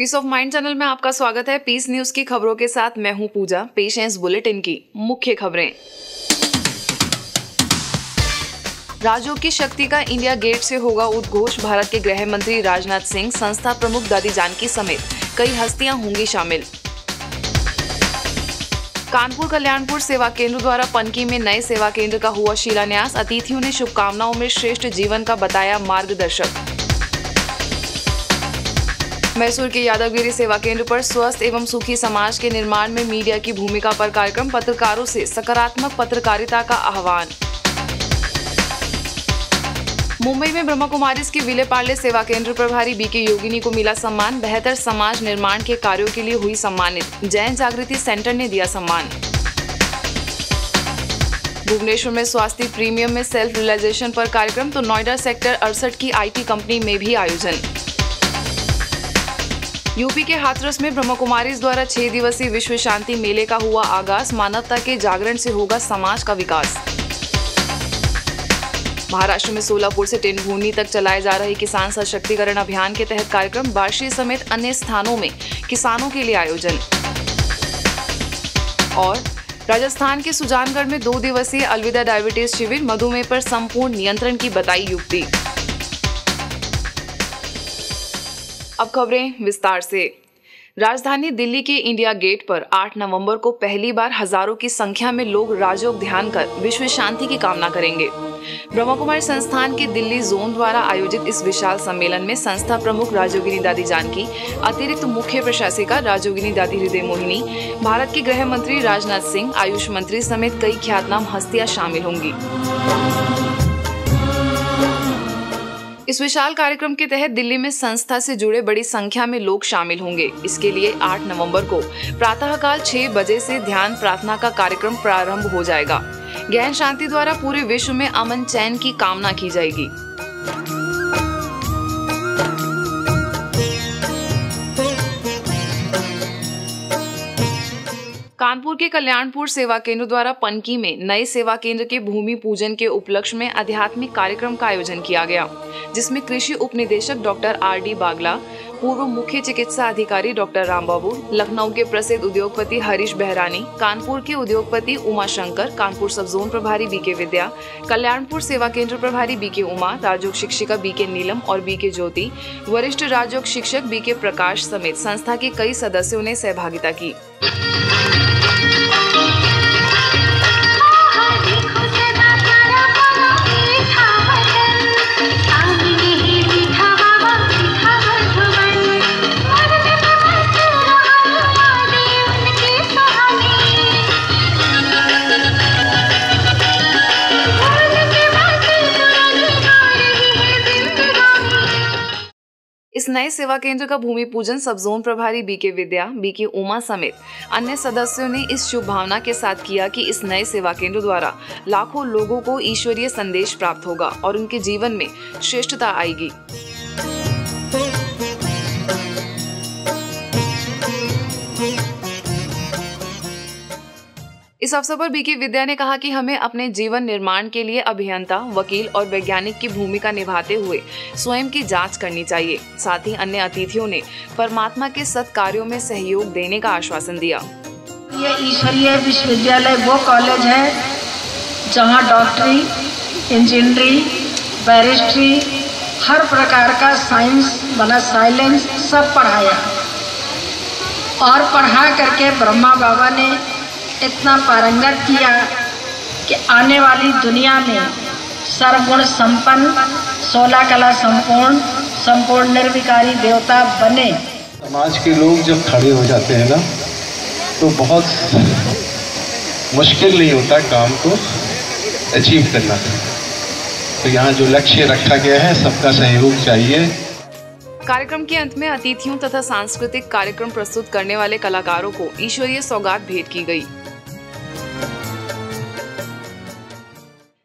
Piece of mind channel में आपका स्वागत है। पीस न्यूज की खबरों के साथ मैं हूं पूजा। पेश है इस बुलेटिन की मुख्य खबरें। राज्यों की शक्ति का इंडिया गेट से होगा उद्घोष। भारत के गृह मंत्री राजनाथ सिंह, संस्था प्रमुख दादी जानकी समेत कई हस्तियां होंगी शामिल। कानपुर कल्याणपुर सेवा केंद्र द्वारा पनकी में नए सेवा केंद्र का हुआ शिलान्यास। अतिथियों ने शुभकामनाओं में श्रेष्ठ जीवन का बताया मार्गदर्शक। मैसूर के यादवगिरी सेवा केंद्र पर स्वस्थ एवं सुखी समाज के निर्माण में मीडिया की भूमिका पर कार्यक्रम। पत्रकारों से सकारात्मक पत्रकारिता का आह्वान। मुंबई में ब्रह्मा कुमारीज की विलेपार्ले सेवा केंद्र प्रभारी बीके योगिनी को मिला सम्मान। बेहतर समाज निर्माण के कार्यों के लिए हुई सम्मानित। जैन जागृति सेंटर ने दिया सम्मान। भुवनेश्वर में स्वास्थ्य प्रीमियम में सेल्फ रियलाइजेशन पर कार्यक्रम तो नोएडा सेक्टर 68 की आईटी कंपनी में भी आयोजन। यूपी के हाथरस में ब्रह्मा कुमारीज द्वारा 6 दिवसीय विश्व शांति मेले का हुआ आगाज। मानवता के जागरण से होगा समाज का विकास। महाराष्ट्र में सोलापुर से टेनभूनी तक चलाए जा रहे किसान सशक्तिकरण अभियान के तहत कार्यक्रम। बार्शी समेत अन्य स्थानों में किसानों के लिए आयोजन। और राजस्थान के सुजानगढ़ में 2 दिवसीय अलविदा डायबिटीज शिविर। मधुमेह पर संपूर्ण नियंत्रण की बताई युक्ति। अब खबरें विस्तार से। राजधानी दिल्ली के इंडिया गेट पर 8 नवंबर को पहली बार हजारों की संख्या में लोग राजयोग ध्यान कर विश्व शांति की कामना करेंगे। ब्रह्मा कुमारी संस्थान के दिल्ली जोन द्वारा आयोजित इस विशाल सम्मेलन में संस्था प्रमुख राजयोगिनी दादी जानकी, अतिरिक्त मुख्य प्रशासिका राजयोगिनी दादी हृदय मोहिनी, भारत के गृह मंत्री राजनाथ सिंह, आयुष मंत्री समेत कई ख्यातनाम हस्तियां शामिल होंगी। इस विशाल कार्यक्रम के तहत दिल्ली में संस्था से जुड़े बड़ी संख्या में लोग शामिल होंगे। इसके लिए 8 नवंबर को प्रातःकाल 6 बजे से ध्यान प्रार्थना का कार्यक्रम प्रारंभ हो जाएगा। गहन शांति द्वारा पूरे विश्व में अमन चैन की कामना की जाएगी। कानपुर के कल्याणपुर सेवा केंद्र द्वारा पनकी में नए सेवा केंद्र के भूमि पूजन के उपलक्ष्य में आध्यात्मिक कार्यक्रम का आयोजन किया गया, जिसमें कृषि उप निदेशक डॉक्टर आर.डी. बागला, पूर्व मुख्य चिकित्सा अधिकारी डॉक्टर रामबाबू, लखनऊ के प्रसिद्ध उद्योगपति हरीश बहरानी, कानपुर के उद्योगपति उमा शंकर, कानपुर सब जोन प्रभारी बीके विद्या, कल्याणपुर सेवा केंद्र प्रभारी बीके उमा, राजयोग शिक्षिका बीके नीलम और बीके ज्योति, वरिष्ठ राजयोग शिक्षक बीके प्रकाश समेत संस्था के कई सदस्यों ने सहभागिता की। इस नए सेवा केंद्र का भूमि पूजन सब जोन प्रभारी बीके विद्या, बीके उमा समेत अन्य सदस्यों ने इस शुभ भावना के साथ किया कि इस नए सेवा केंद्र द्वारा लाखों लोगों को ईश्वरीय संदेश प्राप्त होगा और उनके जीवन में श्रेष्ठता आएगी। इस अवसर पर बीके विद्या ने कहा कि हमें अपने जीवन निर्माण के लिए अभियंता, वकील और वैज्ञानिक की भूमिका निभाते हुए स्वयं की जांच करनी चाहिए। साथ ही अन्य अतिथियों ने परमात्मा के सत्कार्यों में सहयोग देने का आश्वासन दिया। ये ईश्वरीय विश्वविद्यालय वो कॉलेज है जहां डॉक्टरी, इंजीनियरिंग, बैरिस्ट्री, हर प्रकार का साइंस बना साइलेंस सब पढ़ाया और पढ़ा करके ब्रह्मा बाबा ने इतना पारंगत किया कि आने वाली दुनिया में सर्वगुण संपन्न, 16 कला संपूर्ण निर्विकारी देवता बने। समाज के लोग जब खड़े हो जाते हैं ना, तो बहुत मुश्किल नहीं होता काम को अचीव करना। तो यहाँ जो लक्ष्य रखा गया है, सबका सहयोग चाहिए। कार्यक्रम के अंत में अतिथियों तथा सांस्कृतिक कार्यक्रम प्रस्तुत करने वाले कलाकारों को ईश्वरीय सौगात भेंट की गई।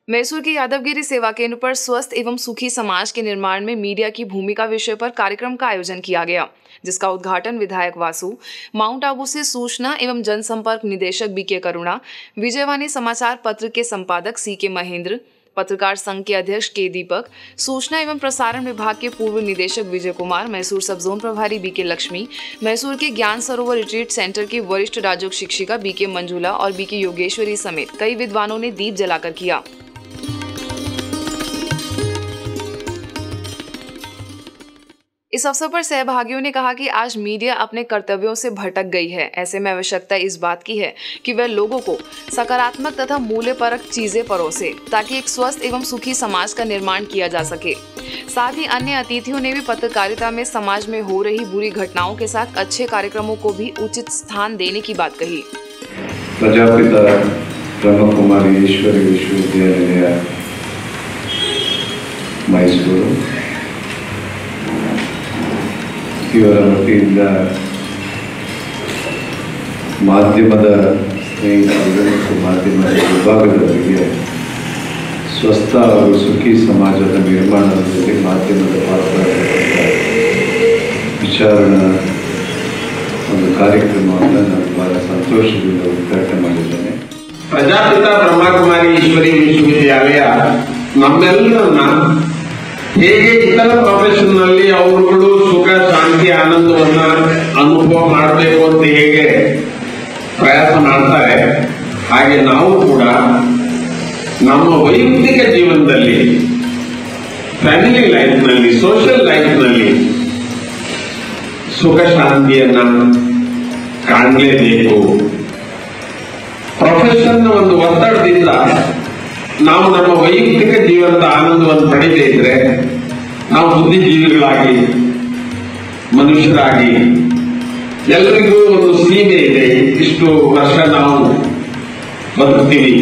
मैसूर के यादवगिरी सेवा केंद्र पर स्वस्थ एवं सुखी समाज के निर्माण में मीडिया की भूमिका विषय पर कार्यक्रम का आयोजन किया गया, जिसका उद्घाटन विधायक वासु, माउंट आबू से सूचना एवं जनसंपर्क निदेशक बीके करुणा, विजयवाणी समाचार पत्र के संपादक सीके महेंद्र, पत्रकार संघ के अध्यक्ष के दीपक, सूचना एवं प्रसारण विभाग के पूर्व निदेशक विजय कुमार, मैसूर सब जोन प्रभारी बीके लक्ष्मी, मैसूर के ज्ञान सरोवर रिट्रीट सेंटर की वरिष्ठ राजयोग शिक्षिका बीके मंजुला और बीके योगेश्वरी समेत कई विद्वानों ने दीप जलाकर किया। इस अवसर पर सहभागियों ने कहा कि आज मीडिया अपने कर्तव्यों से भटक गई है। ऐसे में आवश्यकता इस बात की है कि वह लोगों को सकारात्मक तथा मूल्यपरक चीजें परोसे, ताकि एक स्वस्थ एवं सुखी समाज का निर्माण किया जा सके। साथ ही अन्य अतिथियों ने भी पत्रकारिता में समाज में हो रही बुरी घटनाओं के साथ अच्छे कार्यक्रमों को भी उचित स्थान देने की बात कही। प्रजापिता ब्रह्म कुमारी ईश्वरी विश्वविद्यालय मैसूರು ಇವರ ವತಿಯಿಂದ ಮಾಧ್ಯಮದ ಸ್ನೇಹಿತರು ಮತ್ತು ಮಾಧ್ಯಮದ ವಿಭಾಗದವರಿಗೆ ಸ್ವಸ್ಥ ಹಾಗೂ ಸುಖಿ ಸಮಾಜದ ನಿರ್ಮಾಣದಲ್ಲಿ ಮಾಧ್ಯಮದ ಪಾತ್ರ ವಿಚಾರಣಾ ಒಂದು ಕಾರ್ಯಕ್ರಮವನ್ನು ನಾನು ಬಹಳ ಸಂತೋಷದಿಂದ ಉದ್ಘಾಟನೆ ಮಾಡಿದ್ದೇನೆ। ಪ್ರಜಾಪಿತ ಬ್ರಹ್ಮಕುಮಾರಿ ಈಶ್ವರಿ ವಿಶ್ವವಿದ್ಯಾಲಯ ನಮ್ಮೆಲ್ಲರನ್ನ ಹೇಗೆ ಇತರ ಪ್ರೊಫೆಷನ್ ನಲ್ಲಿ ಅವರುಗಳು ಸುಖ ಶಾಂತಿ ಆನಂದವನ್ನ ಅನುಭವ ಮಾಡಬೇಕು ಅಂತ ಹೇಗೆ ಪ್ರಯಾಸ ಮಾಡ್ತಾರೆ, ಹಾಗೆ ನಾವು ಕೂಡ ನಮ್ಮ ವೈಯಕ್ತಿಕ ಜೀವನದಲ್ಲಿ, ಫ್ಯಾಮಿಲಿ ಲೈಫ್ ನಲ್ಲಿ, ಸೋಷಿಯಲ್ ಲೈಫ್ ನಲ್ಲಿ ಸುಖ ಶಾಂತಿಯನ್ನ ಕಾಣಲೇಬೇಕು। ಪ್ರೊಫೆಷನ್ ಒಂದು ಒತ್ತಡದಿಂದ ನಾವು ನಮ್ಮ ವೈಯಕ್ತಿಕ ಜೀವನದ ಆನಂದವನ್ನು ಪಡೆದೇ ಇದ್ರೆ ನಾವು ಬುದ್ಧಿಜೀವಿಗಳಾಗಿ, ಮನುಷ್ಯರಾಗಿ ಎಲ್ಲರಿಗೂ ಒಂದು ಸೀಮೆ ಇದೆ, ಇಷ್ಟು ವರ್ಷ ನಾವು ಬದುಕ್ತೀವಿ।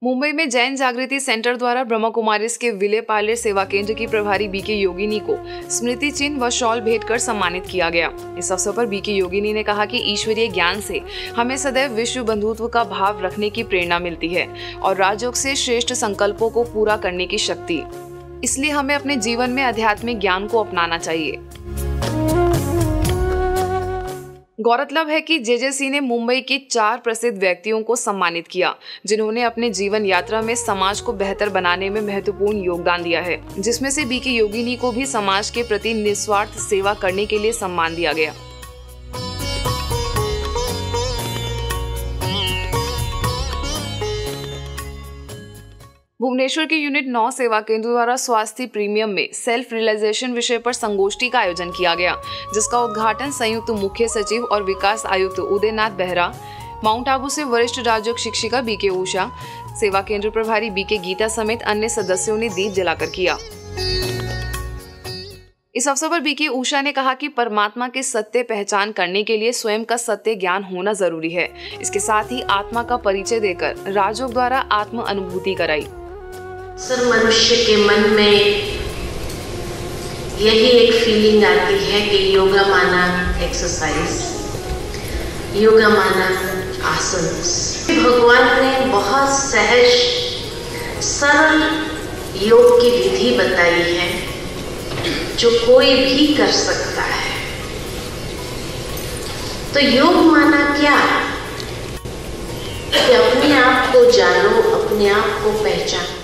मुंबई में जैन जागृति सेंटर द्वारा ब्रह्म कुमारीज के विले पार्ले सेवा केंद्र की प्रभारी बीके योगिनी को स्मृति चिन्ह व शॉल भेंट कर सम्मानित किया गया। इस अवसर पर बीके योगिनी ने कहा कि ईश्वरीय ज्ञान से हमें सदैव विश्व बंधुत्व का भाव रखने की प्रेरणा मिलती है और राजयोग से श्रेष्ठ संकल्पों को पूरा करने की शक्ति, इसलिए हमें अपने जीवन में आध्यात्मिक ज्ञान को अपनाना चाहिए। गौरतलब है कि जेजेसी ने मुंबई के 4 प्रसिद्ध व्यक्तियों को सम्मानित किया, जिन्होंने अपने जीवन यात्रा में समाज को बेहतर बनाने में महत्वपूर्ण योगदान दिया है, जिसमें से बीके योगिनी को भी समाज के प्रति निस्वार्थ सेवा करने के लिए सम्मान दिया गया। भुवनेश्वर के यूनिट 9 सेवा केंद्र द्वारा स्वास्थ्य प्रीमियम में सेल्फ रियलाइजेशन विषय पर संगोष्ठी का आयोजन किया गया, जिसका उद्घाटन संयुक्त मुख्य सचिव और विकास आयुक्त उदयनाथ बेहरा, माउंट आबू से वरिष्ठ राजयोग शिक्षिका बीके उषा, सेवा केंद्र प्रभारी बीके गीता समेत अन्य सदस्यों ने दीप जलाकर किया। इस अवसर पर बीके उषा ने कहा कि परमात्मा के सत्य पहचान करने के लिए स्वयं का सत्य ज्ञान होना जरूरी है। इसके साथ ही आत्मा का परिचय देकर राजयोग द्वारा आत्म अनुभूति कराई। सर, मनुष्य के मन में यही एक फीलिंग आती है कि योगा माना एक्सरसाइज, योगा माना आसन। भगवान ने बहुत सहज सरल योग की विधि बताई है जो कोई भी कर सकता है। तो योग माना क्या कि अपने आप को जानो, अपने आप को पहचानो।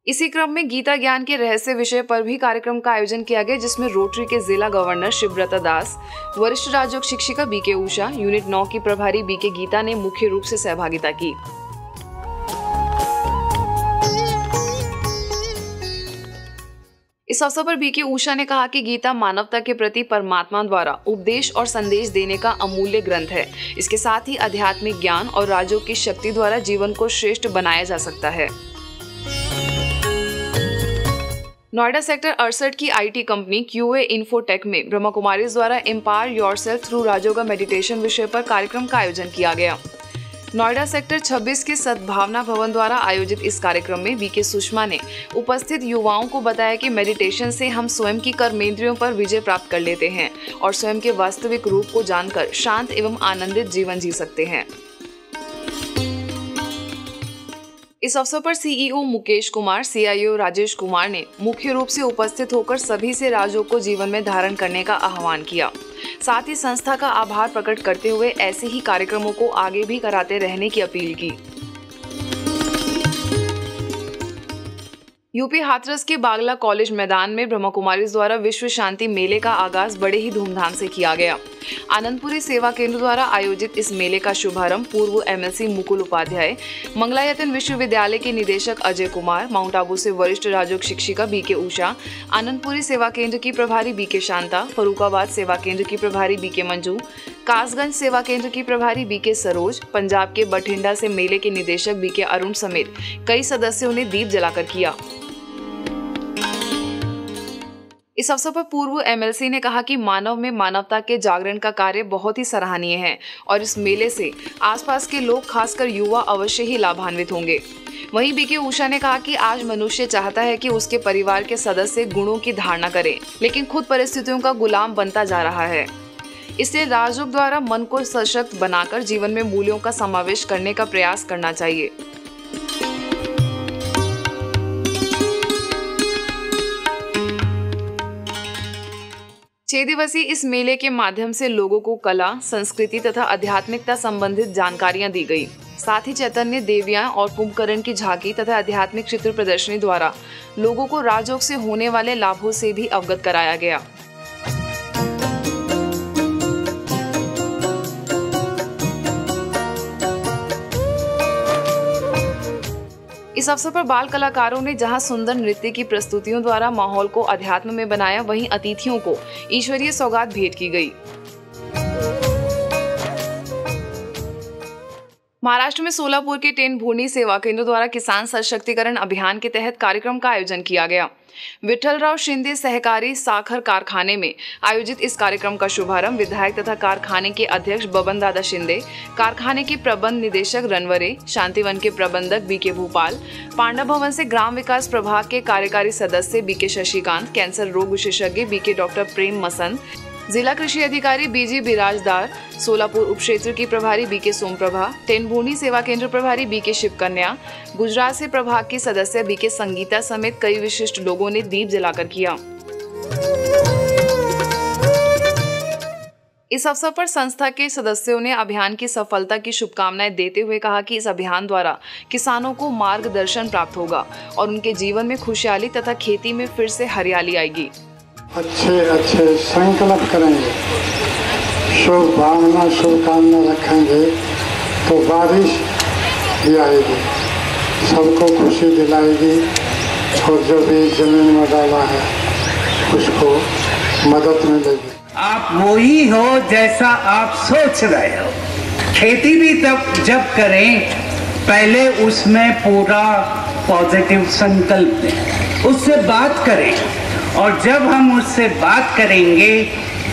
इसी क्रम में गीता ज्ञान के रहस्य विषय पर भी कार्यक्रम का आयोजन किया गया, जिसमें रोटरी के जिला गवर्नर शिवव्रता दास, वरिष्ठ राजयोग शिक्षिका बीके उषा, यूनिट 9 की प्रभारी बीके गीता ने मुख्य रूप से सहभागिता की। इस अवसर पर बीके उषा ने कहा कि गीता मानवता के प्रति परमात्मा द्वारा उपदेश और संदेश देने का अमूल्य ग्रंथ है। इसके साथ ही आध्यात्मिक ज्ञान और राजयोग की शक्ति द्वारा जीवन को श्रेष्ठ बनाया जा सकता है। नोएडा सेक्टर 68 की आईटी कंपनी QA इन्फोटेक में ब्रह्म कुमारीज द्वारा empower yourself through Rajyoga meditation विषय पर कार्यक्रम का आयोजन किया गया। नोएडा सेक्टर 26 के सद्भावना भवन द्वारा आयोजित इस कार्यक्रम में बीके सुषमा ने उपस्थित युवाओं को बताया कि मेडिटेशन से हम स्वयं की कर्मेंद्रियों पर विजय प्राप्त कर लेते हैं और स्वयं के वास्तविक रूप को जानकर शांत एवं आनंदित जीवन जी सकते हैं। इस अवसर पर सीईओ मुकेश कुमार, CIO राजेश कुमार ने मुख्य रूप से उपस्थित होकर सभी से राजयोग को जीवन में धारण करने का आह्वान किया। साथ ही संस्था का आभार प्रकट करते हुए ऐसे ही कार्यक्रमों को आगे भी कराते रहने की अपील की। यूपी हाथरस के बागला कॉलेज मैदान में ब्रह्मा कुमारीज द्वारा विश्व शांति मेले का आगाज बड़े ही धूमधाम से किया गया। आनंदपुरी सेवा केंद्र द्वारा आयोजित इस मेले का शुभारंभ पूर्व एमएलसी मुकुल उपाध्याय, मंगलायतन विश्वविद्यालय के निदेशक अजय कुमार, माउंट आबू से वरिष्ठ राजयोग शिक्षिका बीके उषा, आनंदपुरी सेवा केंद्र की प्रभारी बीके शांता, फरुखाबाद सेवा केंद्र की प्रभारी बीके मंजू, कासगंज सेवा केंद्र की प्रभारी बीके सरोज, पंजाब के बठिंडा से मेले के निदेशक बीके अरुण समेत कई सदस्यों ने दीप जलाकर किया। इस अवसर पर पूर्व एमएलसी ने कहा कि मानव में मानवता के जागरण का कार्य बहुत ही सराहनीय है और इस मेले से आसपास के लोग, खासकर युवा, अवश्य ही लाभान्वित होंगे। वहीं बीके उषा ने कहा कि आज मनुष्य चाहता है कि उसके परिवार के सदस्य गुणों की धारणा करें, लेकिन खुद परिस्थितियों का गुलाम बनता जा रहा है। इसलिए राजयोग द्वारा मन को सशक्त बनाकर जीवन में मूल्यों का समावेश करने का प्रयास करना चाहिए। छह दिवसीय इस मेले के माध्यम से लोगों को कला, संस्कृति तथा आध्यात्मिकता संबंधित जानकारियां दी गई। साथ ही चैतन्य देवियां और कुंभकर्ण की झांकी तथा आध्यात्मिक चित्र प्रदर्शनी द्वारा लोगों को राजयोग से होने वाले लाभों से भी अवगत कराया गया। इस अवसर पर बाल कलाकारों ने जहां सुंदर नृत्य की प्रस्तुतियों द्वारा माहौल को अध्यात्म में बनाया, वहीं अतिथियों को ईश्वरीय सौगात भेंट की गई। महाराष्ट्र में सोलापुर के टेनभूर्णी सेवा केंद्र द्वारा किसान सशक्तिकरण अभियान के तहत कार्यक्रम का आयोजन किया गया। विठलराव शिंदे सहकारी साखर कारखाने में आयोजित इस कार्यक्रम का शुभारंभ विधायक तथा कारखाने के अध्यक्ष बबन दादा शिंदे, कारखाने के प्रबंध निदेशक रनवरे, शांतिवन के प्रबंधक बीके भोपाल, पांडा भवन से ग्राम विकास प्रभाग के कार्यकारी सदस्य बीके शशिकांत, कैंसर रोग विशेषज्ञ बीके डॉक्टर प्रेम मसंद, जिला कृषि अधिकारी बीजी बिराजदार, सोलापुर उपक्षेत्र की प्रभारी बीके सोमप्रभा, टेनभूर्णी सेवा केंद्र प्रभारी बीके शिवकन्या, गुजरात से प्रभाग की सदस्य बीके संगीता समेत कई विशिष्ट लोगों ने दीप जलाकर किया। इस अवसर पर संस्था के सदस्यों ने अभियान की सफलता की शुभकामनाएं देते हुए कहा कि इस अभियान द्वारा किसानों को मार्गदर्शन प्राप्त होगा और उनके जीवन में खुशहाली तथा खेती में फिर से हरियाली आएगी। अच्छे संकल्प करेंगे, शुभ भावना शुभकामना रखेंगे तो बारिश भी आएगी, सबको खुशी दिलाएगी और जो भी जमीन में डाला है उसको मदद मिलेगी। आप वो ही हो जैसा आप सोच रहे हो। खेती भी तब जब करें पहले उसमें पूरा पॉजिटिव संकल्प दें, उससे बात करें और जब हम उससे बात करेंगे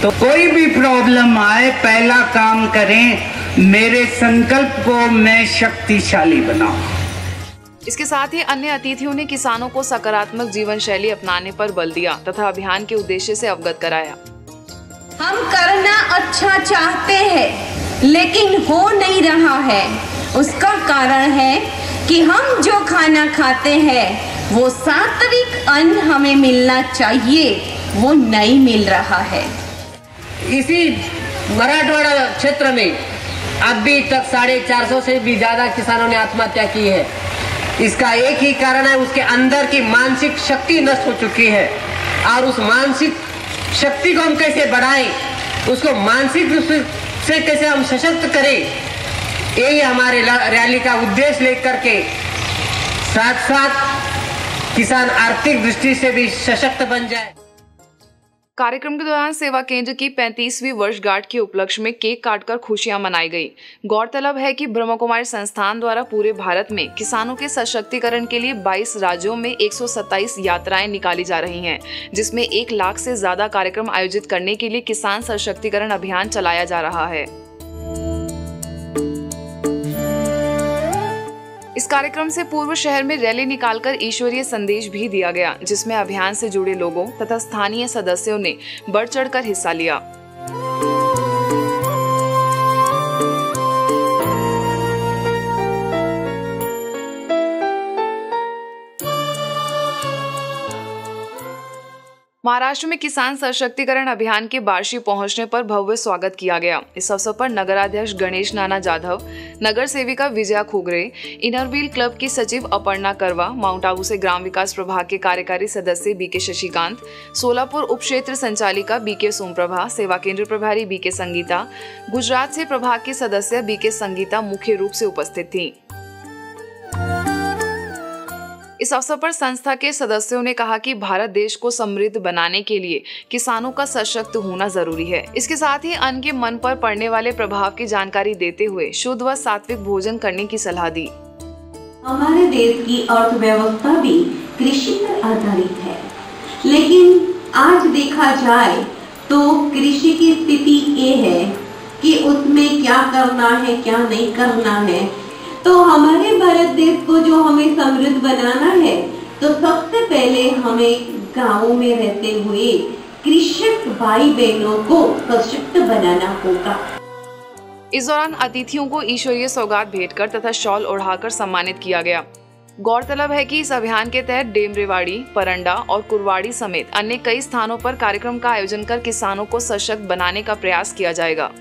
तो कोई भी प्रॉब्लम आए पहला काम करें मेरे संकल्प को मैं शक्तिशाली बनाऊं। इसके साथ ही अन्य अतिथियों ने किसानों को सकारात्मक जीवन शैली अपनाने पर बल दिया तथा अभियान के उद्देश्य से अवगत कराया। हम करना अच्छा चाहते हैं लेकिन हो नहीं रहा है। उसका कारण है कि हम जो खाना खाते हैं वो सात्विक अन्न हमें मिलना चाहिए, वो नहीं मिल रहा है। इसी मराठवाड़ा क्षेत्र में अभी तक 450 से भी ज्यादा किसानों ने आत्महत्या की है। इसका एक ही कारण है, उसके अंदर की मानसिक शक्ति नष्ट हो चुकी है और उस मानसिक शक्ति को हम कैसे बढ़ाएं, उसको मानसिक रूप से कैसे हम सशक्त करें, यही हमारे रैली का उद्देश्य लेकर के साथ साथ किसान आर्थिक दृष्टि से भी सशक्त बन जाए। कार्यक्रम के दौरान सेवा केंद्र की 35वीं वर्षगांठ के उपलक्ष्य में केक काटकर खुशियां मनाई गई। गौरतलब है कि ब्रह्मा कुमारी संस्थान द्वारा पूरे भारत में किसानों के सशक्तिकरण के लिए 22 राज्यों में 127 यात्राएं निकाली जा रही हैं, जिसमें 1 लाख से ज्यादा कार्यक्रम आयोजित करने के लिए किसान सशक्तिकरण अभियान चलाया जा रहा है। इस कार्यक्रम से पूर्व शहर में रैली निकालकर ईश्वरीय संदेश भी दिया गया, जिसमें अभियान से जुड़े लोगों तथा स्थानीय सदस्यों ने बढ़ चढ़कर हिस्सा लिया। महाराष्ट्र में किसान सशक्तिकरण अभियान के बार्शी पहुंचने पर भव्य स्वागत किया गया। इस अवसर पर नगराध्यक्ष गणेश नाना जाधव, नगर सेविका विजया खुगरे, इनरव्हील क्लब की सचिव अपर्णा करवा, माउंट आबू से ग्राम विकास प्रभाग के कार्यकारी सदस्य बीके शशिकांत, सोलापुर उप क्षेत्र संचालिका बीके सोमप्रभा, सेवा केंद्र प्रभारी बीके संगीता, गुजरात से प्रभाग की सदस्य बीके संगीता मुख्य रूप से उपस्थित थी। इस अवसर पर संस्था के सदस्यों ने कहा कि भारत देश को समृद्ध बनाने के लिए किसानों का सशक्त होना जरूरी है। इसके साथ ही अन्न के मन पर पड़ने वाले प्रभाव की जानकारी देते हुए शुद्ध व सात्विक भोजन करने की सलाह दी। हमारे देश की अर्थव्यवस्था भी कृषि पर आधारित है, लेकिन आज देखा जाए तो कृषि की स्थिति ये है कि उसमें क्या करना है क्या नहीं करना है। तो हमारे भारत देश को जो हमें समृद्ध बनाना है तो सबसे पहले हमें गांवों में रहते हुए कृषक भाई बहनों को सशक्त बनाना होगा। इस दौरान अतिथियों को ईश्वरीय सौगात भेंटकर तथा शॉल ओढ़ाकर सम्मानित किया गया। गौरतलब है कि इस अभियान के तहत डेमरेवाड़ी, परंडा और कुरवाड़ी समेत अन्य कई स्थानों पर कार्यक्रम का आयोजन कर किसानों को सशक्त बनाने का प्रयास किया जाएगा।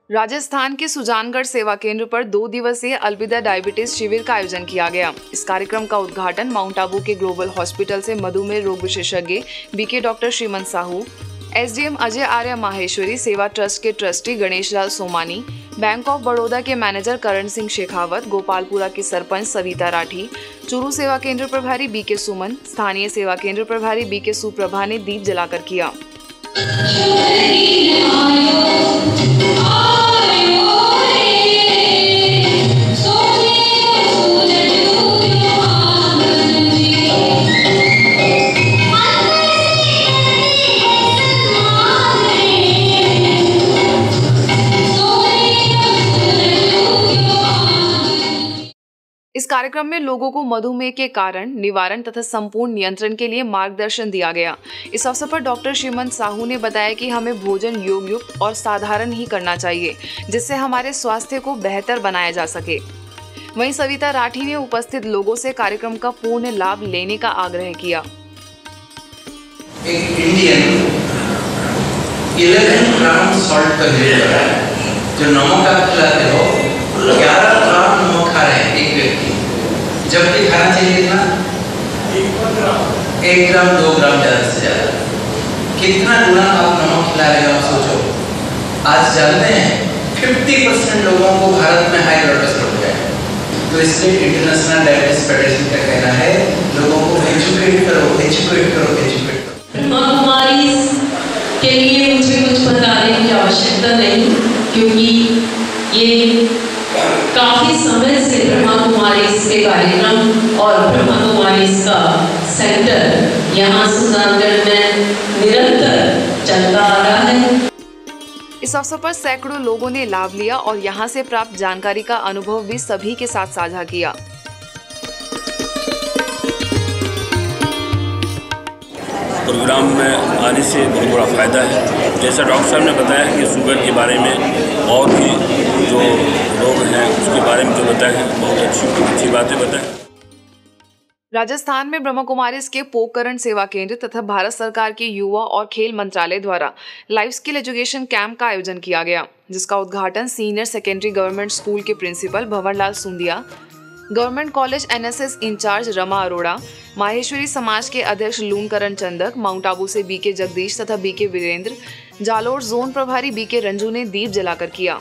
राजस्थान के सुजानगढ़ सेवा केंद्र पर 2 दिवसीय अलविदा डायबिटीज शिविर का आयोजन किया गया। इस कार्यक्रम का उद्घाटन माउंट आबू के ग्लोबल हॉस्पिटल से मधुमेह रोग विशेषज्ञ बीके डॉक्टर श्रीमंत साहू, एसडीएम अजय आर्य माहेश्वरी, सेवा ट्रस्ट के trustee Ganesh Lal Somani, bank of Baroda के मैनेजर करण सिंह शेखावत, गोपालपुरा की सरपंच सविता राठी, चूरू सेवा केंद्र प्रभारी बीके सुमन, स्थानीय सेवा केंद्र प्रभारी बीके सुप्रभा ने दीप जलाकर किया। इस कार्यक्रम में लोगों को मधुमेह के कारण, निवारण तथा संपूर्ण नियंत्रण के लिए मार्गदर्शन दिया गया। इस अवसर पर डॉक्टर श्रीमंत साहू ने बताया कि हमें भोजन योग युक्त और साधारण ही करना चाहिए, जिससे हमारे स्वास्थ्य को बेहतर बनाया जा सके। वहीं सविता राठी ने उपस्थित लोगों से कार्यक्रम का पूर्ण लाभ लेने का आग्रह किया। एक इंडियन 11 ग्राम सॉल्ट का जो नमक आप खिलाते हो 11 ग्राम नमक खा रहे हैं एक व्यक्ति, जबकि खाना चाहिए कितना 1 ग्राम 2 ग्राम ज्यादा से ज्यादा। कितना गुना आप नमक खिला रहे हो आप सोचो। आज जानते हैं 50% लोगों को भारत में हाई ब्लड प्रेशर हो गया है। तो इसलिए इंटरनेशनल डायबिटीज फेडरेशन का कहना है लोगों को एजुकेट करो, एजुकेट करो, एजुकेट करो। महामारी के लिए मुझे कुछ बताने की आवश्यकता नहीं, क्योंकि ये काफी समय से ब्रह्मा कुमारीज के कार्यक्रम और ब्रह्मा कुमारीज का सेंटर यहाँ सुजानगढ़ में निरंतर चलता आ रहा है। इस अवसर पर सैकड़ों लोगों ने लाभ लिया और यहाँ से प्राप्त जानकारी का अनुभव भी सभी के साथ साझा किया। प्रोग्राम में आने से बहुत बड़ा फ़ायदा है। जैसा डॉक्टर साहब ने बताया कि शुगर के बारे में और भी जो रोग हैं उसके बारे में जो बताया है, बहुत अच्छी बातें बताएं। राजस्थान में ब्रह्मा कुमारीज के पोकरण सेवा केंद्र तथा भारत सरकार के युवा और खेल मंत्रालय द्वारा लाइफ स्किल एजुकेशन कैंप का आयोजन किया गया, जिसका उद्घाटन सीनियर सेकेंडरी गवर्नमेंट स्कूल के principal Bhanwarlal Sundiya, government college NSS incharge Rama Arora, Maheshwari Samaj के अध्यक्ष लूनकरण चंदक, माउंट आबू से बीके जगदीश तथा बीके वीरेंद्र, जालोर जोन प्रभारी बीके रंजू ने दीप जलाकर किया।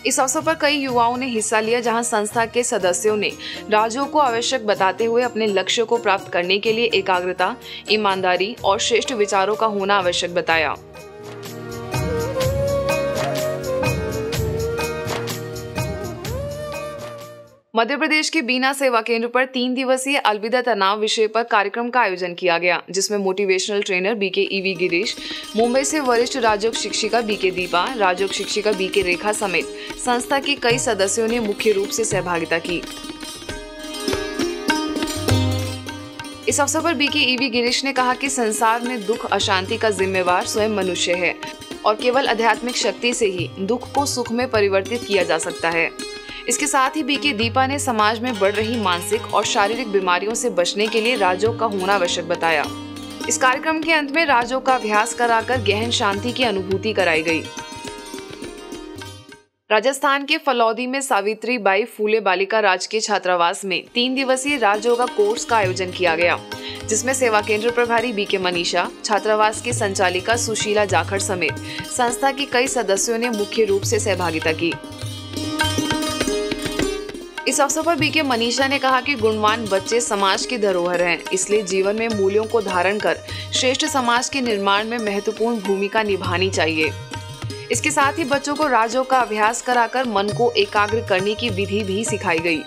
इस अवसर पर कई युवाओं ने हिस्सा लिया, जहां संस्था के सदस्यों ने राज्यों को आवश्यक बताते हुए अपने लक्ष्य को प्राप्त करने के लिए एकाग्रता, ईमानदारी और श्रेष्ठ विचारों का होना आवश्यक बताया। मध्य प्रदेश के बीना सेवा केंद्र पर 3 दिवसीय अलविदा तनाव विषय पर कार्यक्रम का आयोजन किया गया, जिसमें motivational trainer BK EV Girish, Mumbai से वरिष्ठ राजयोग शिक्षिका बीके दीपा, राजयोग शिक्षिका बीके रेखा समेत संस्था के कई सदस्यों ने मुख्य रूप से सहभागिता की। इस अवसर पर बीके ईवी गिरीश ने कहा कि संसार में दुख अशांति का जिम्मेवार स्वयं मनुष्य है। और केवल आध्यात्मिक शक्ति से ही दुख को सुख में परिवर्तित किया जा सकता है। इसके साथ ही बीके दीपा ने समाज में बढ़ रही मानसिक और शारीरिक बीमारियों से बचने के लिए राजयोग का होना आवश्यक बताया। इस कार्यक्रम के अंत में राजयोग का अभ्यास कराकर गहन शांति की अनुभूति कराई गई। राजस्थान के फलौदी में सावित्रीबाई फूले बालिका राजकीय छात्रावास में 3 दिवसीय राजयोगा कोर्स का आयोजन किया गया, जिसमें सेवा केंद्र प्रभारी बीके मनीषा, छात्रावास की संचालिका सुशीला जाखड़ समेत संस्था के कई सदस्यों ने मुख्य रूप से सहभागिता की। इस अवसर पर बीके मनीषा ने कहा कि गुणवान बच्चे समाज की धरोहर हैं, इसलिए जीवन में मूल्यों को धारण कर श्रेष्ठ समाज के निर्माण में महत्वपूर्ण भूमिका निभानी चाहिए। इसके साथ ही बच्चों को राजयोग का अभ्यास कराकर मन को एकाग्र करने की विधि भी सिखाई गई।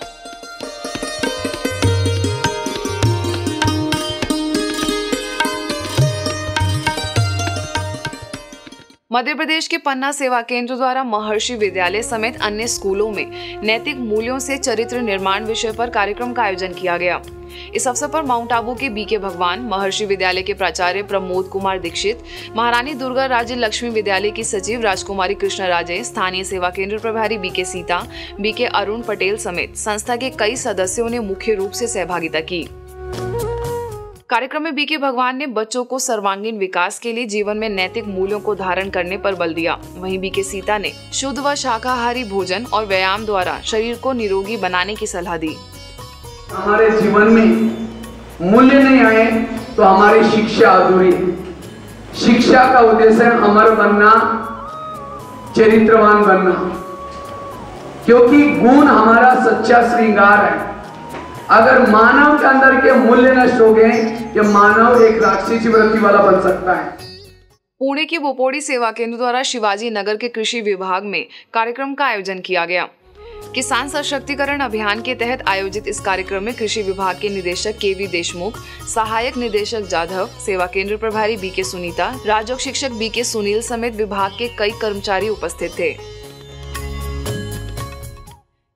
मध्य प्रदेश के पन्ना सेवा केंद्र द्वारा महर्षि विद्यालय समेत अन्य स्कूलों में नैतिक मूल्यों से चरित्र निर्माण विषय पर कार्यक्रम का आयोजन किया गया। इस अवसर पर माउंट आबू के बीके भगवान महर्षि विद्यालय के प्राचार्य प्रमोद कुमार दीक्षित, महारानी दुर्गा राज्य लक्ष्मी विद्यालय की सचिव राजकुमारी कृष्ण राजे, स्थानीय सेवा केंद्र प्रभारी बीके सीता, बीके अरुण पटेल समेत संस्था के कई सदस्यों ने मुख्य रूप से सहभागिता की। कार्यक्रम में बीके भगवान ने बच्चों को सर्वांगीण विकास के लिए जीवन में नैतिक मूल्यों को धारण करने पर बल दिया। वहीं बीके सीता ने शुद्ध व शाकाहारी भोजन और व्यायाम द्वारा शरीर को निरोगी बनाने की सलाह दी। हमारे जीवन में मूल्य नहीं आए तो हमारी शिक्षा अधूरी। शिक्षा का उद्देश्य है अमर बनना, चरित्रवान बनना, क्योंकि गुण हमारा सच्चा श्रृंगार है। अगर मानव के अंदर के मूल्य नष्ट हो गए कि मानव एक राक्षसी वृत्ति वाला बन सकता है। पुणे के बोपोडी सेवा केंद्र द्वारा शिवाजी नगर के कृषि विभाग में कार्यक्रम का आयोजन किया गया। किसान सशक्तिकरण अभियान के तहत आयोजित इस कार्यक्रम में कृषि विभाग के निदेशक केवी देशमुख, सहायक निदेशक जाधव, सेवा केंद्र प्रभारी बीके सुनीता, राजयोग शिक्षक बीके सुनील समेत विभाग के कई कर्मचारी उपस्थित थे।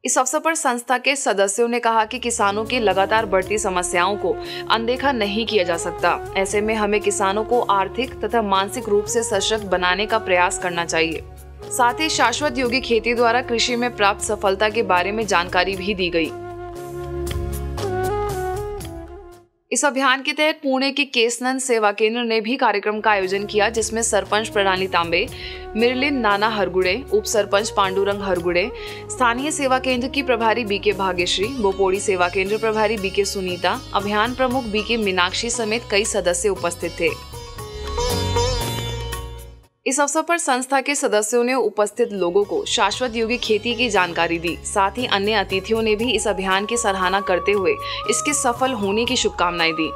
इस अवसर पर संस्था के सदस्यों ने कहा कि किसानों की लगातार बढ़ती समस्याओं को अनदेखा नहीं किया जा सकता। ऐसे में हमें किसानों को आर्थिक तथा मानसिक रूप से सशक्त बनाने का प्रयास करना चाहिए। साथ ही शाश्वत योगी खेती द्वारा कृषि में प्राप्त सफलता के बारे में जानकारी भी दी गई। इस अभियान के तहत पुणे के केसनंद सेवा केंद्र ने भी कार्यक्रम का आयोजन किया, जिसमें सरपंच प्रणाली तांबे, मिरलिन नाना हरगुड़े, उप सरपंच पांडुरंग हरगुड़े, स्थानीय सेवा केंद्र की प्रभारी बीके भाग्यश्री, बोपोडी सेवा केंद्र प्रभारी बीके सुनीता, अभियान प्रमुख बीके मीनाक्षी समेत कई सदस्य उपस्थित थे। इस अवसर पर संस्था के सदस्यों ने उपस्थित लोगों को शाश्वत योगी खेती की जानकारी दी। साथ ही अन्य अतिथियों ने भी इस अभियान की सराहना करते हुए इसके सफल होने की शुभकामनाएं दी।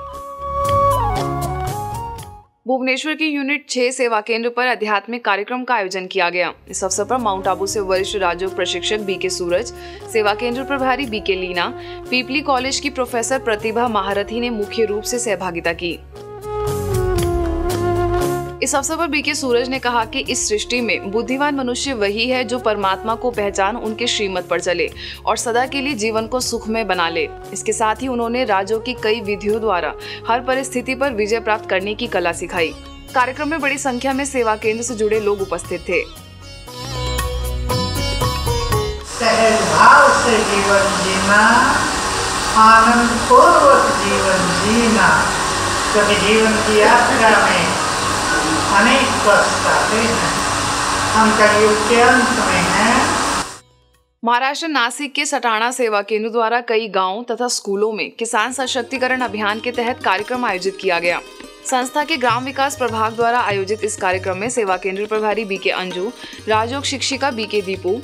भुवनेश्वर की यूनिट 6 सेवा केंद्र पर आध्यात्मिक कार्यक्रम का आयोजन किया गया। इस अवसर पर माउंट आबू से वरिष्ठ राजयोग प्रशिक्षक बीके सूरज, सेवा केंद्र प्रभारी बीके लीना, पीपली कॉलेज की प्रोफेसर प्रतिभा महारथी ने मुख्य रूप से सहभागिता की। इस अवसर पर बीके सूरज ने कहा कि इस सृष्टि में बुद्धिमान मनुष्य वही है जो परमात्मा को पहचान उनके श्रीमत पर चले और सदा के लिए जीवन को सुखमय बना ले। इसके साथ ही उन्होंने राजयोग की कई विधियों द्वारा हर परिस्थिति पर विजय प्राप्त करने की कला सिखाई। कार्यक्रम में बड़ी संख्या में सेवा केंद्र से जुड़े लोग उपस्थित थे। सहज भाव से जीवन जीना, आनंद पूर्वक जीवन जीना, क्योंकि जीवन की यात्रा में अनेक कष्ट आते हैं। हम कलयुग के अंत में हैं। महाराष्ट्र नासिक के सटाणा सेवा केंद्र द्वारा कई गांवों तथा स्कूलों में किसान सशक्तिकरण अभियान के तहत कार्यक्रम आयोजित किया गया। संस्था के ग्राम विकास प्रभाग द्वारा आयोजित इस कार्यक्रम में सेवा केंद्र प्रभारी बीके अंजू, राजयोग शिक्षिका बीके दीपू,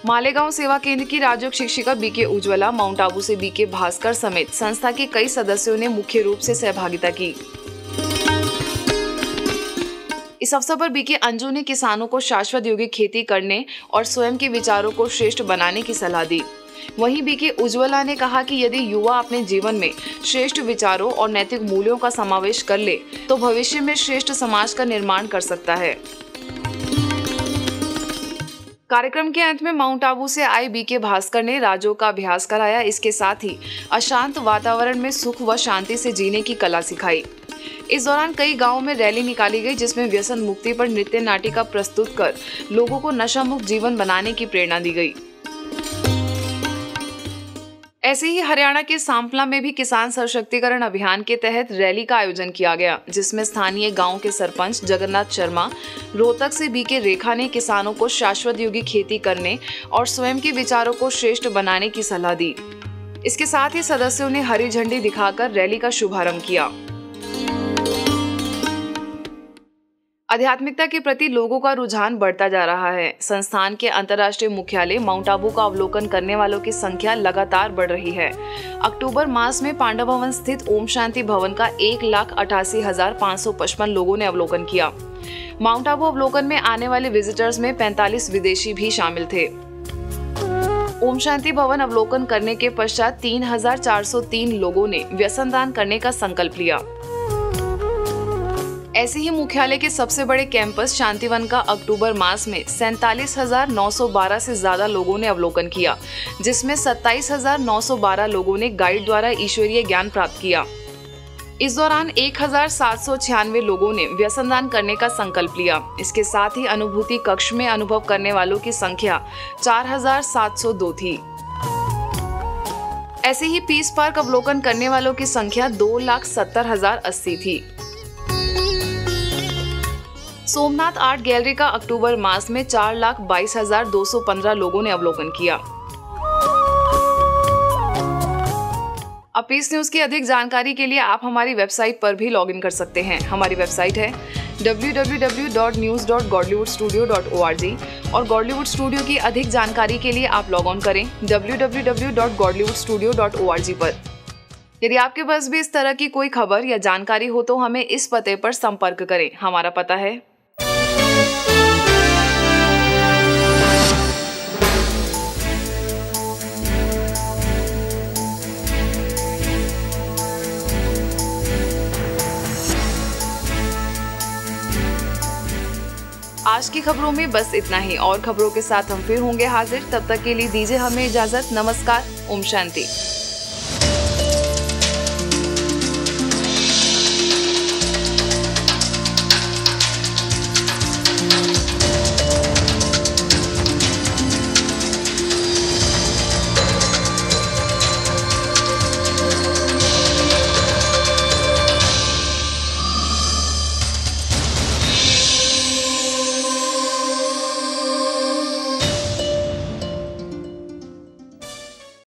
मालेगांव सेवा केंद्र की राजयोग शिक्षिका बीके उज्ज्वला, माउंट आबू से बीके भास्कर समेत संस्था के कई सदस्यों ने मुख्य रूप से सहभागिता की। इस अवसर पर बीके अंजू ने किसानों को शाश्वत योगी खेती करने और स्वयं के विचारों को श्रेष्ठ बनाने की सलाह दी। वहीं बीके उज्ज्वला ने कहा कि यदि युवा अपने जीवन में श्रेष्ठ विचारों और नैतिक मूल्यों का समावेश कर ले तो भविष्य में श्रेष्ठ समाज का निर्माण कर सकता है। कार्यक्रम के अंत में माउंट आबू से आए बीके भास्कर ने राजयोग का अभ्यास कराया। इसके साथ ही अशांत वातावरण में सुख व शांति से जीने की कला सिखाई। इस दौरान कई गांवों में रैली निकाली गई जिसमें व्यसन मुक्ति पर नृत्य नाटिका प्रस्तुत कर लोगों को नशा मुक्त जीवन बनाने की प्रेरणा दी गई। ऐसे ही हरियाणा के सांपला में भी किसान सशक्तिकरण अभियान के तहत रैली का आयोजन किया गया, जिसमें स्थानीय गांव के सरपंच जगन्नाथ शर्मा, रोहतक से बीके रेखा ने किसानों को शाश्वत योगी खेती करने और स्वयं के विचारों को श्रेष्ठ बनाने की सलाह दी। इसके साथ ही सदस्यों ने हरी झंडी दिखाकर रैली का शुभारंभ किया। आध्यात्मिकता के प्रति लोगों का रुझान बढ़ता जा रहा है। संस्थान के अंतर्राष्ट्रीय मुख्यालय माउंट आबू का अवलोकन करने वालों की संख्या लगातार बढ़ रही है। अक्टूबर मास में पांडव भवन स्थित ओम शांति भवन का 1,88,555 लोगों ने अवलोकन किया। माउंट आबू अवलोकन में आने वाले विजिटर्स में 45 विदेशी भी शामिल थे। ओम शांति भवन अवलोकन करने के पश्चात 3,403 लोगों ने व्यसनदान करने का संकल्प लिया। ऐसे ही मुख्यालय के सबसे बड़े कैंपस शांतिवन का अक्टूबर मास में 47,912 से ज्यादा लोगों ने अवलोकन किया, जिसमें 27,912 लोगों ने गाइड द्वारा ईश्वरीय ज्ञान प्राप्त किया। इस दौरान 1,796 लोगों ने व्यसनदान करने का संकल्प लिया। इसके साथ ही अनुभूति कक्ष में अनुभव करने वालों की संख्या 4,702 थी। ऐसे ही पीस पार्क अवलोकन करने वालों की संख्या 2,70,080 थी। सोमनाथ आर्ट गैलरी का अक्टूबर मास में 4,22,215 लोगों ने अवलोकन किया। अब पीस न्यूज की अधिक जानकारी के लिए आप हमारी वेबसाइट पर भी लॉगिन कर सकते हैं। हमारी वेबसाइट है www.news.godlywoodstudio.org और गॉडलीवुड स्टूडियो की अधिक जानकारी के लिए आप लॉग ऑन करें www.godlywoodstudio.org पर। यदि आपके पास भी इस तरह की कोई खबर या जानकारी हो तो हमें इस पते पर संपर्क करें। हमारा पता है आज की खबरों में बस इतना ही। और खबरों के साथ हम फिर होंगे हाजिर। तब तक के लिए दीजिए हमें इजाजत। नमस्कार। ओम शांति।